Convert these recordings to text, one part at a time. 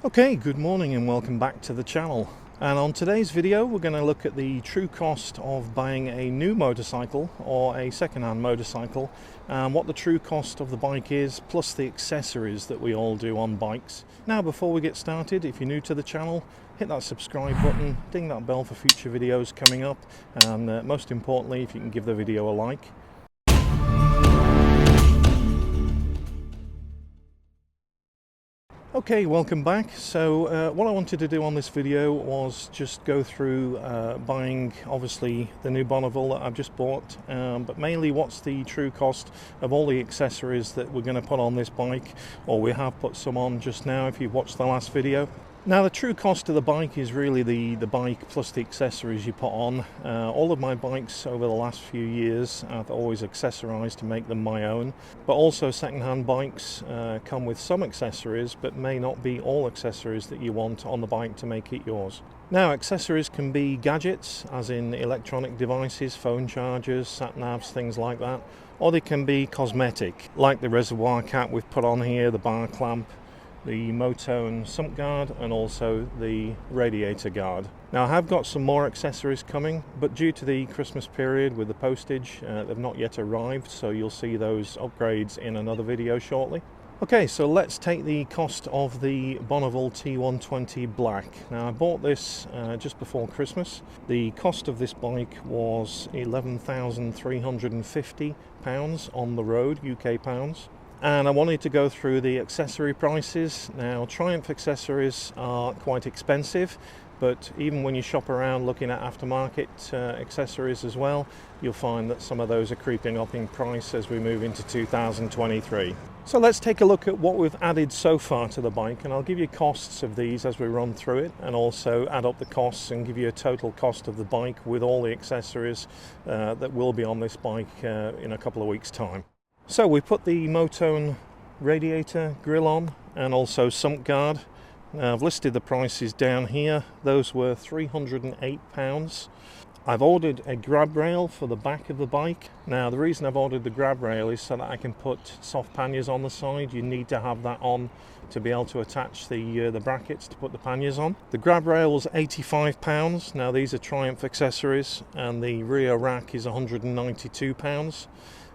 Okay, good morning and welcome back to the channel. And on today's video we're going to look at the true cost of buying a new motorcycle or a second-hand motorcycle, and what the true cost of the bike is, plus the accessories that we all do on bikes. Now before we get started, if you're new to the channel, hit that subscribe button, ding that bell for future videos coming up, and most importantly, if you can give the video a like. Okay, welcome back. So what I wanted to do on this video was just go through buying obviously the new Bonneville that I've just bought, but mainly what's the true cost of all the accessories that we're going to put on this bike, or we have put some on just now if you've watched the last video. Now the true cost of the bike is really the bike plus the accessories you put on. All of my bikes over the last few years I've always accessorized to make them my own, but also second-hand bikes come with some accessories but may not be all accessories that you want on the bike to make it yours. Now accessories can be gadgets, as in electronic devices, phone chargers, sat navs, things like that, or they can be cosmetic, like the reservoir cap we've put on here, the bar clamp, the Motouk sump guard, and also the radiator guard. Now I have got some more accessories coming, but due to the Christmas period with the postage, they've not yet arrived, so you'll see those upgrades in another video shortly. Okay, so let's take the cost of the Bonneville T120 Black. Now I bought this just before Christmas. The cost of this bike was £11,350 on the road, UK pounds. And I wanted to go through the accessory prices. Now Triumph accessories are quite expensive, but even when you shop around looking at aftermarket accessories as well, you'll find that some of those are creeping up in price as we move into 2023. So let's take a look at what we've added so far to the bike, and I'll give you costs of these as we run through it, and also add up the costs and give you a total cost of the bike with all the accessories that will be on this bike in a couple of weeks' time. So we put the Motouk radiator grille on and also sump guard. Now I've listed the prices down here. Those were £308. I've ordered a grab rail for the back of the bike. Now the reason I've ordered the grab rail is so that I can put soft panniers on the side. You need to have that on to be able to attach the brackets to put the panniers on. The grab rail was £85. Now these are Triumph accessories, and the rear rack is £192.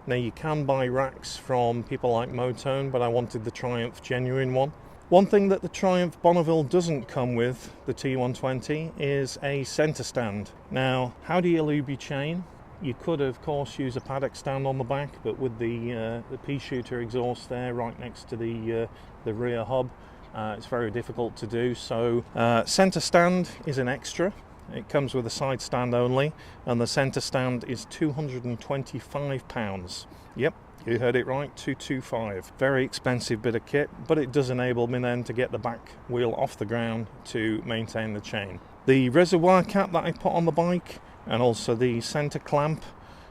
Now you can buy racks from people like Motouk, but I wanted the Triumph genuine one. One thing that the Triumph Bonneville doesn't come with, the T120, is a centre stand. Now, how do you lube your chain? You could, of course, use a paddock stand on the back, but with the pea shooter exhaust there right next to the rear hub, it's very difficult to do. So centre stand is an extra. It comes with a side stand only, and the centre stand is £225. Yep, you heard it right, 225. Very expensive bit of kit, but it does enable me then to get the back wheel off the ground to maintain the chain. The reservoir cap that I put on the bike, and also the centre clamp,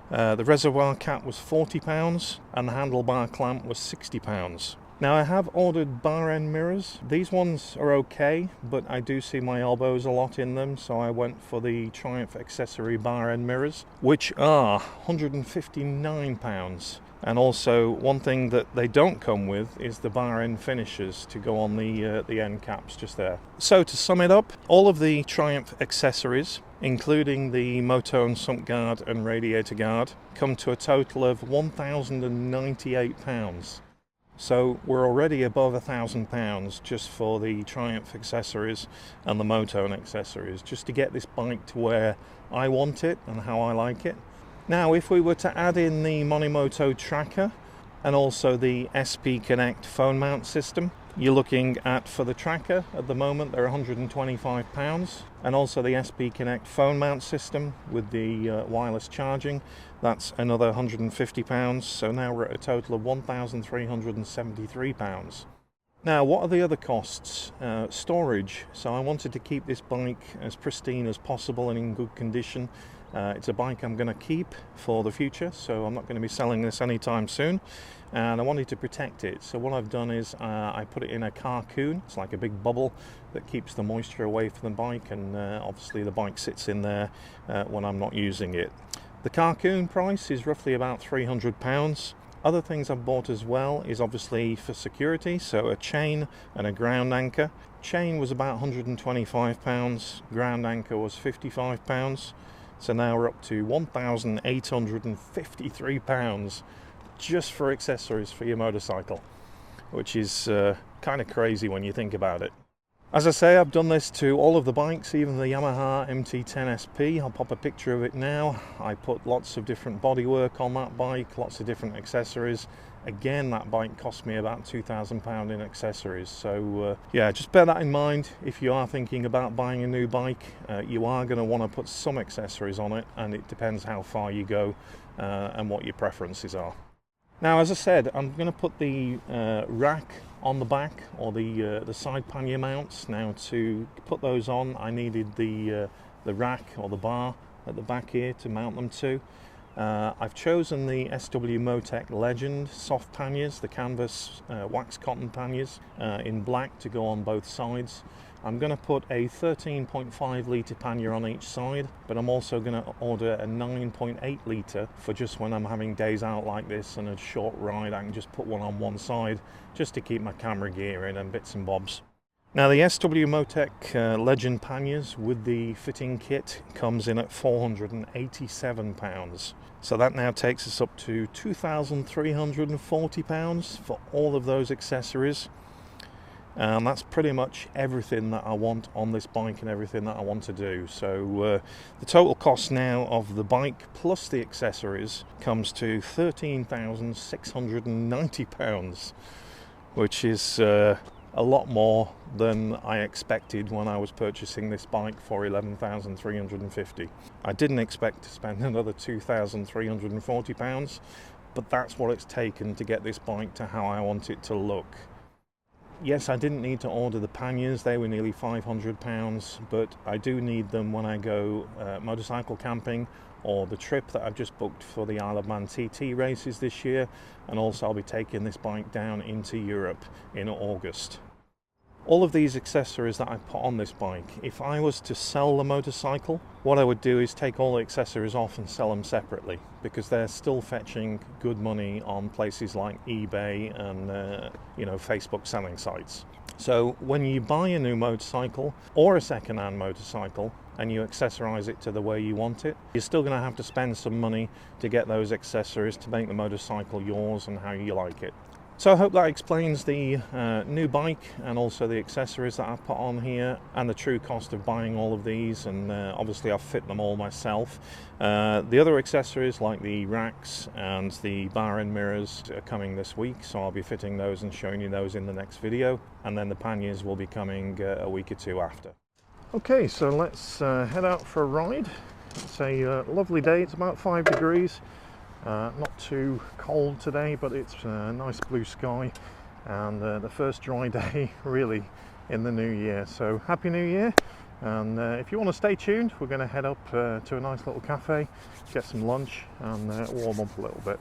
the reservoir cap was £40 and the handlebar clamp was £60. Now I have ordered bar end mirrors. These ones are okay, but I do see my elbows a lot in them, so I went for the Triumph accessory bar end mirrors, which are £159. And also one thing that they don't come with is the bar end finishers to go on the end caps just there. So to sum it up, all of the Triumph accessories, including the Motouk sump guard and radiator guard, come to a total of £1,098. So we're already above £1,000 just for the Triumph accessories and the Motouk accessories, just to get this bike to where I want it and how I like it. Now if we were to add in the Monimoto tracker and also the SP Connect phone mount system, you're looking at, for the tracker at the moment, they're £125, and also the SP Connect phone mount system with the wireless charging, that's another £150. So now we're at a total of £1,373. Now what are the other costs? Storage. So I wanted to keep this bike as pristine as possible and in good condition. It's a bike I'm going to keep for the future, so I'm not going to be selling this anytime soon, and I wanted to protect it. So what I've done is I put it in a carcoon. It's like a big bubble that keeps the moisture away from the bike, and obviously the bike sits in there when I'm not using it. The carcoon price is roughly about £300. Other things I've bought as well is obviously for security, so a chain and a ground anchor. Chain was about £125, ground anchor was £55, so now we're up to £1,853 just for accessories for your motorcycle, which is kind of crazy when you think about it. As I say, I've done this to all of the bikes, even the Yamaha MT-10 SP. I'll pop a picture of it now. I put lots of different bodywork on that bike, lots of different accessories. Again, that bike cost me about £2,000 in accessories. So yeah, just bear that in mind. If you are thinking about buying a new bike, you are going to want to put some accessories on it, and it depends how far you go and what your preferences are. Now, as I said, I'm going to put the rack on the back, or the side pannier mounts. Now, to put those on, I needed the rack or the bar at the back here to mount them to. I've chosen the SW Motouk Legend soft panniers, the canvas wax cotton panniers in black to go on both sides. I'm going to put a 13.5 litre pannier on each side, but I'm also going to order a 9.8 litre for just when I'm having days out like this and a short ride. I can just put one on one side just to keep my camera gear in and bits and bobs. Now, the SW Motouk Legend panniers with the fitting kit comes in at £487. So that now takes us up to £2,340 for all of those accessories. And that's pretty much everything that I want on this bike and everything that I want to do. So the total cost now of the bike plus the accessories comes to £13,690, which is a lot more than I expected when I was purchasing this bike for £11,350. I didn't expect to spend another £2,340, but that's what it's taken to get this bike to how I want it to look. Yes, I didn't need to order the panniers, they were nearly £500, but I do need them when I go motorcycle camping, or the trip that I've just booked for the Isle of Man TT races this year, and also I'll be taking this bike down into Europe in August. All of these accessories that I put on this bike, if I was to sell the motorcycle, what I would do is take all the accessories off and sell them separately, because they're still fetching good money on places like eBay and Facebook selling sites. So when you buy a new motorcycle or a second-hand motorcycle and you accessorize it to the way you want it, you're still going to have to spend some money to get those accessories to make the motorcycle yours and how you like it. So I hope that explains the new bike and also the accessories that I've put on here and the true cost of buying all of these, and obviously I've fit them all myself. The other accessories like the racks and the bar end mirrors are coming this week, so I'll be fitting those and showing you those in the next video, and then the panniers will be coming a week or two after. Okay, so let's head out for a ride. It's a lovely day, it's about 5 degrees. Not too cold today, but it's a nice blue sky, and the first dry day really in the new year. So happy new year, and if you want to stay tuned, we're going to head up to a nice little cafe, get some lunch and warm up a little bit.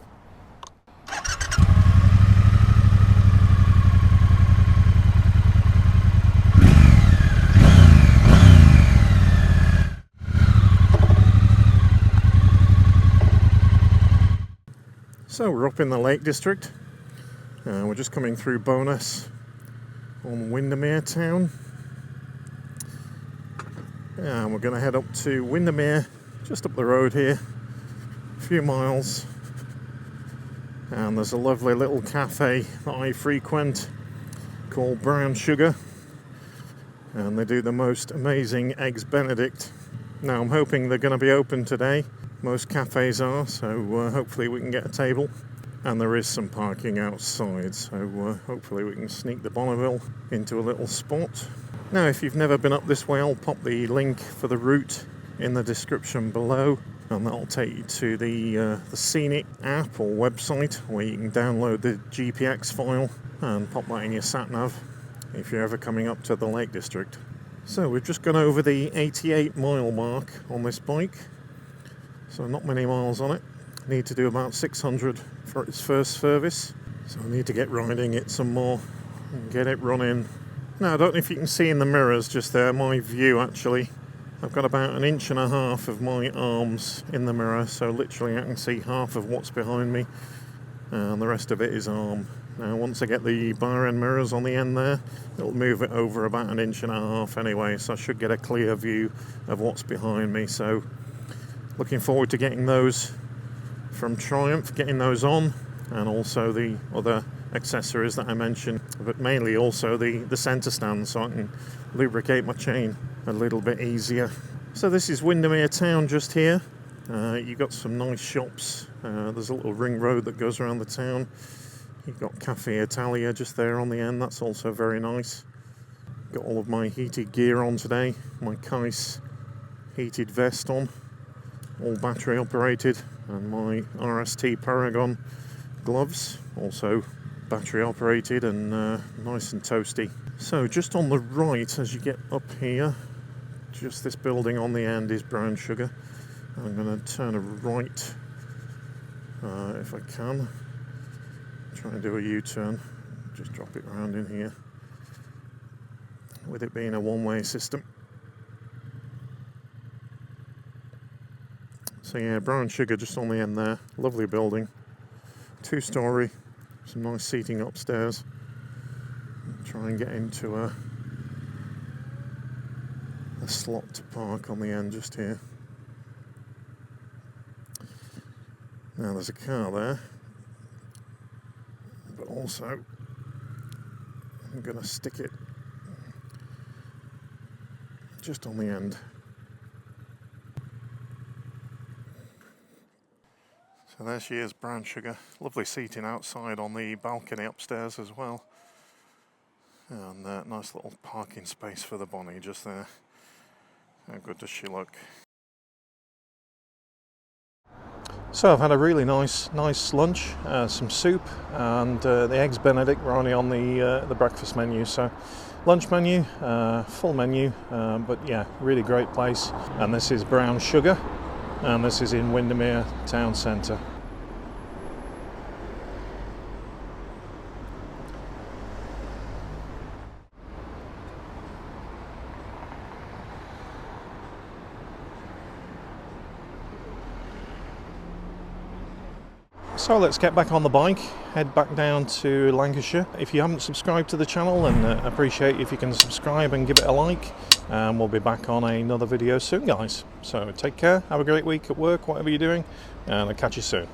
So we're up in the Lake District, we're just coming through Bonus on Windermere town, and we're going to head up to Windermere, just up the road here, a few miles, and there's a lovely little cafe that I frequent called Brown Sugar, and they do the most amazing Eggs Benedict. Now I'm hoping they're going to be open today. Most cafes are, so hopefully we can get a table, and there is some parking outside, so hopefully we can sneak the Bonneville into a little spot. Now, if you've never been up this way, I'll pop the link for the route in the description below, and that'll take you to the Scenic app or website where you can download the GPX file and pop that in your sat-nav if you're ever coming up to the Lake District. So we've just gone over the 88 mile mark on this bike. So not many miles on it. Need to do about 600 for its first service. So I need to get riding it some more and get it running. Now I don't know if you can see in the mirrors just there, my view actually. I've got about 1.5 inches of my arms in the mirror, so literally I can see half of what's behind me. and the rest of it is arm. Now once I get the bar end mirrors on the end there, it'll move it over about 1.5 inches anyway, so I should get a clear view of what's behind me. So looking forward to getting those from Triumph, getting those on, and also the other accessories that I mentioned, but mainly also the centre stand, so I can lubricate my chain a little bit easier. So this is Windermere town just here. You've got some nice shops. There's a little ring road that goes around the town. You've got Cafe Italia just there on the end, that's also very nice. Got all of my heated gear on today, my Kais heated vest on, all battery operated, and my RST Paragon gloves, also battery operated and nice and toasty. So just on the right as you get up here, just this building on the end is Brown Sugar. I'm going to turn a right if I can, try and do a U-turn, just drop it around in here, with it being a one-way system. So yeah, Brown Sugar just on the end there, lovely building, 2-storey, some nice seating upstairs. Try and get into a slot to park on the end just here. Now there's a car there, but also I'm going to stick it just on the end. So there she is, Brown Sugar. Lovely seating outside on the balcony upstairs as well. And nice little parking space for the Bonnie just there. How good does she look? So I've had a really nice lunch, some soup, and the eggs Benedict were only on the breakfast menu. So lunch menu, full menu, but yeah, really great place. And this is Brown Sugar, and this is in Windermere town centre. So let's get back on the bike, head back down to Lancashire. If you haven't subscribed to the channel, then appreciate if you can subscribe and give it a like. And we'll be back on another video soon, guys. So take care, have a great week at work, whatever you're doing, and I'll catch you soon.